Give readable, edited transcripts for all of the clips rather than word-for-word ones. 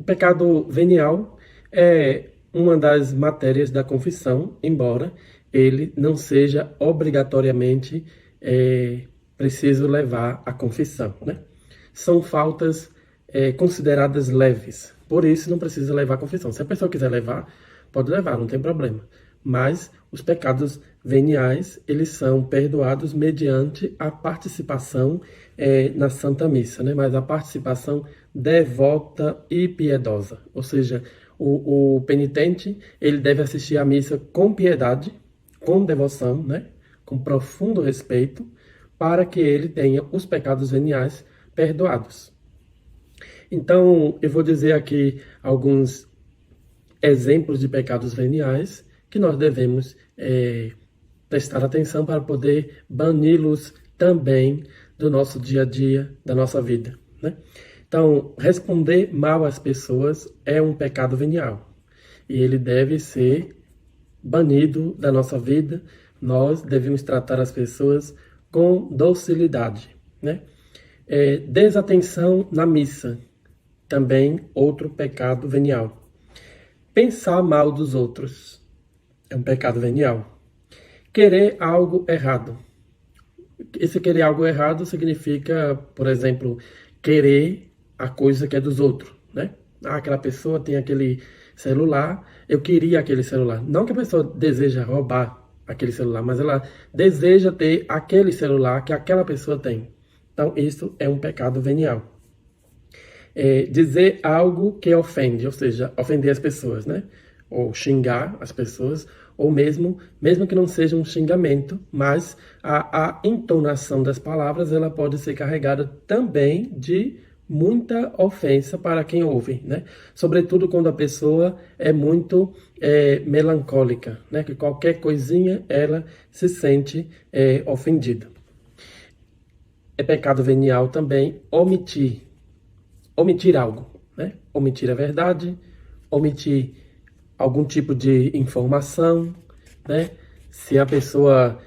pecado venial é uma das matérias da confissão, embora ele não seja obrigatoriamente preciso levar à confissão, né? São faltas consideradas leves, por isso não precisa levar à confissão. Se a pessoa quiser levar, pode levar, não tem problema. Mas os pecados veniais, eles são perdoados mediante a participação na Santa Missa, né? Mas a participação devota e piedosa, ou seja, o penitente, ele deve assistir à missa com piedade, com devoção, né? Com profundo respeito, para que ele tenha os pecados veniais perdoados. Então, eu vou dizer aqui alguns exemplos de pecados veniais que nós devemos prestar atenção para poder bani-los também do nosso dia a dia, da nossa vida, né? Então, responder mal às pessoas é um pecado venial e ele deve ser banido da nossa vida. Nós devemos tratar as pessoas com docilidade, né? Desatenção na missa, também outro pecado venial. Pensar mal dos outros é um pecado venial. Querer algo errado. Esse querer algo errado significa, por exemplo, querer a coisa que é dos outros, né? Aquela pessoa tem aquele celular, eu queria aquele celular. Não que a pessoa deseja roubar aquele celular, mas ela deseja ter aquele celular que aquela pessoa tem. Então, isso é um pecado venial. Dizer algo que ofende, ou seja, ofender as pessoas, né? Ou xingar as pessoas, ou mesmo que não seja um xingamento, mas a entonação das palavras, ela pode ser carregada também de muita ofensa para quem ouve, né? Sobretudo quando a pessoa é muito melancólica, né? Que qualquer coisinha ela se sente ofendida. É pecado venial também omitir algo, né? Omitir a verdade, omitir algum tipo de informação, né? Se a pessoa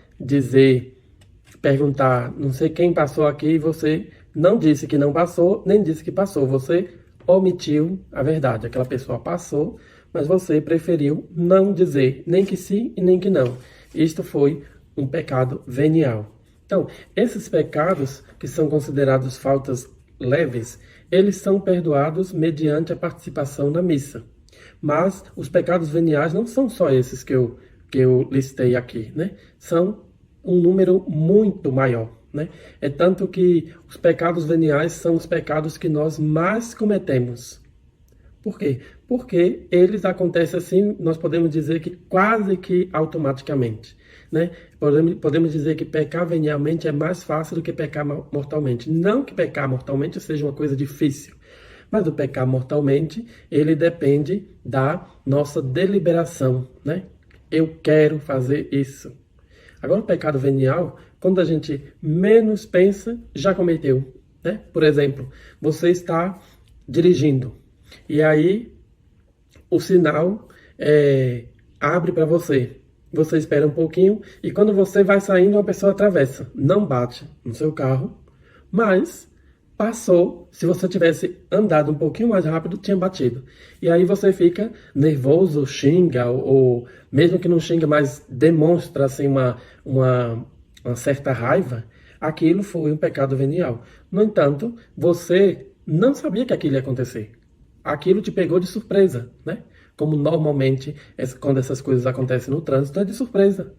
perguntar, não sei quem passou aqui, e você não disse que não passou, nem disse que passou, você omitiu a verdade. Aquela pessoa passou, mas você preferiu não dizer nem que sim e nem que não. Isto foi um pecado venial. Então, esses pecados que são considerados faltas leves, eles são perdoados mediante a participação na missa. Mas os pecados veniais não são só esses que eu listei aqui, né? São um número muito maior, né? É tanto que os pecados veniais são os pecados que nós mais cometemos. Por quê? Porque eles acontecem assim, nós podemos dizer que quase que automaticamente, né? Podemos dizer que pecar venialmente é mais fácil do que pecar mortalmente. Não que pecar mortalmente seja uma coisa difícil, mas o pecar mortalmente, ele depende da nossa deliberação, né? Eu quero fazer isso. Agora, o pecado venial, quando a gente menos pensa, já cometeu, né? Por exemplo, você está dirigindo e aí o sinal abre para você. Você espera um pouquinho e quando você vai saindo, uma pessoa atravessa. Não bate no seu carro, mas passou. Se você tivesse andado um pouquinho mais rápido, tinha batido. E aí você fica nervoso, xinga, ou mesmo que não xinga, mas demonstra assim, uma certa raiva. Aquilo foi um pecado venial. No entanto, você não sabia que aquilo ia acontecer. Aquilo te pegou de surpresa, né? Como normalmente, quando essas coisas acontecem no trânsito, é de surpresa.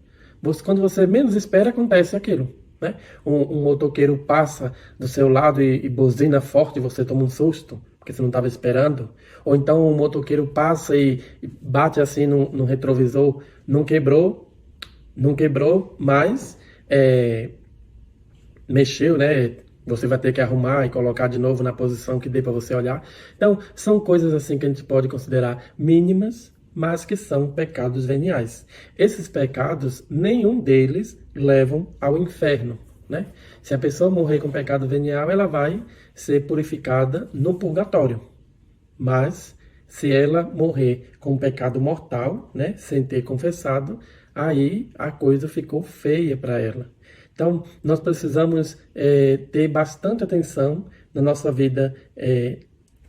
Quando você menos espera, acontece aquilo, né? Um motoqueiro passa do seu lado e buzina forte e você toma um susto, porque você não estava esperando. Ou então um motoqueiro passa e bate assim no retrovisor, não quebrou, mas mexeu, né? Você vai ter que arrumar e colocar de novo na posição que dê para você olhar. Então, são coisas assim que a gente pode considerar mínimas, mas que são pecados veniais. Esses pecados, nenhum deles levam ao inferno, né? Se a pessoa morrer com pecado venial, ela vai ser purificada no purgatório. Mas, se ela morrer com pecado mortal, né, sem ter confessado, aí a coisa ficou feia para ela. Então, nós precisamos ter bastante atenção na nossa vida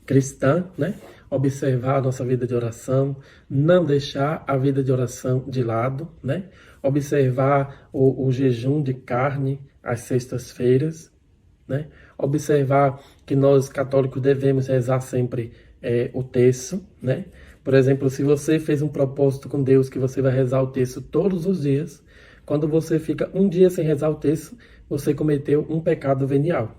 cristã, né? observar a nossa vida de oração, não deixar a vida de oração de lado, né? Observar o jejum de carne às sextas-feiras, né? Observar que nós católicos devemos rezar sempre o terço, né? Por exemplo, se você fez um propósito com Deus que você vai rezar o terço todos os dias, quando você fica um dia sem rezar o terço, você cometeu um pecado venial.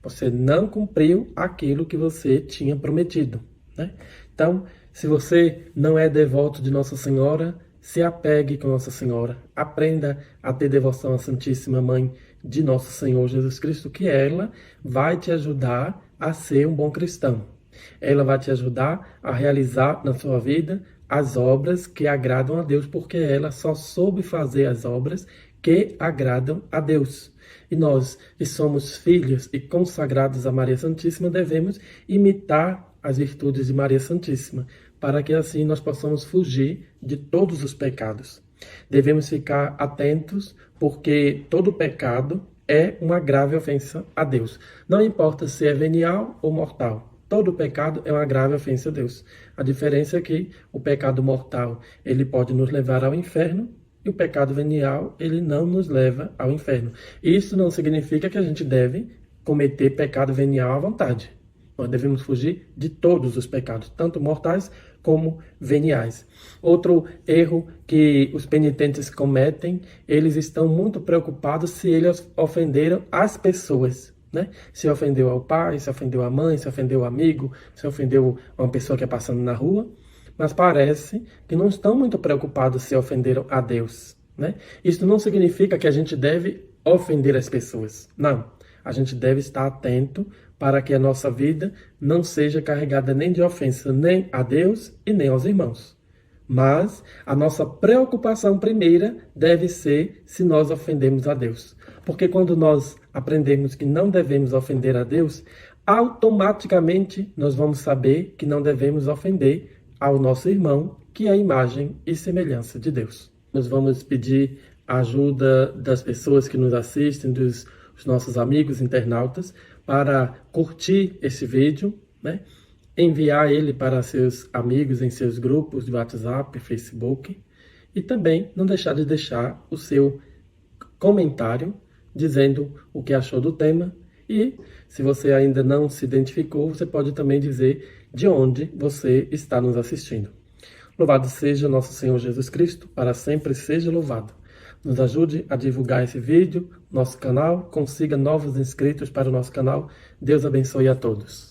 Você não cumpriu aquilo que você tinha prometido, né? Então, se você não é devoto de Nossa Senhora, se apegue com Nossa Senhora. Aprenda a ter devoção à Santíssima Mãe de Nosso Senhor Jesus Cristo, que ela vai te ajudar a ser um bom cristão. Ela vai te ajudar a realizar na sua vida as obras que agradam a Deus, porque ela só soube fazer as obras que agradam a Deus. E nós, que somos filhos e consagrados a Maria Santíssima, devemos imitar as virtudes de Maria Santíssima, para que assim nós possamos fugir de todos os pecados. Devemos ficar atentos, porque todo pecado é uma grave ofensa a Deus. Não importa se é venial ou mortal. Todo pecado é uma grave ofensa a Deus. A diferença é que o pecado mortal, ele pode nos levar ao inferno, e o pecado venial, ele não nos leva ao inferno. Isso não significa que a gente deve cometer pecado venial à vontade. Nós devemos fugir de todos os pecados, tanto mortais como veniais. Outro erro que os penitentes cometem, eles estão muito preocupados se eles ofenderam as pessoas, né? Se ofendeu ao pai, se ofendeu à mãe, se ofendeu ao amigo, se ofendeu a uma pessoa que é passando na rua. Mas parece que não estão muito preocupados se ofenderam a Deus, né? Isso não significa que a gente deve ofender as pessoas. Não. A gente deve estar atento para que a nossa vida não seja carregada nem de ofensa nem a Deus e nem aos irmãos. Mas a nossa preocupação primeira deve ser se nós ofendemos a Deus. Porque quando nós aprendemos que não devemos ofender a Deus, automaticamente nós vamos saber que não devemos ofender ao nosso irmão, que é a imagem e semelhança de Deus. Nós vamos pedir a ajuda das pessoas que nos assistem, dos nossos amigos internautas, para curtir esse vídeo, né? Enviar ele para seus amigos em seus grupos de WhatsApp, Facebook, e também não deixar de deixar o seu comentário dizendo o que achou do tema. E se você ainda não se identificou, você pode também dizer de onde você está nos assistindo. Louvado seja nosso Senhor Jesus Cristo, para sempre seja louvado. Nos ajude a divulgar esse vídeo, nosso canal, consiga novos inscritos para o nosso canal. Deus abençoe a todos.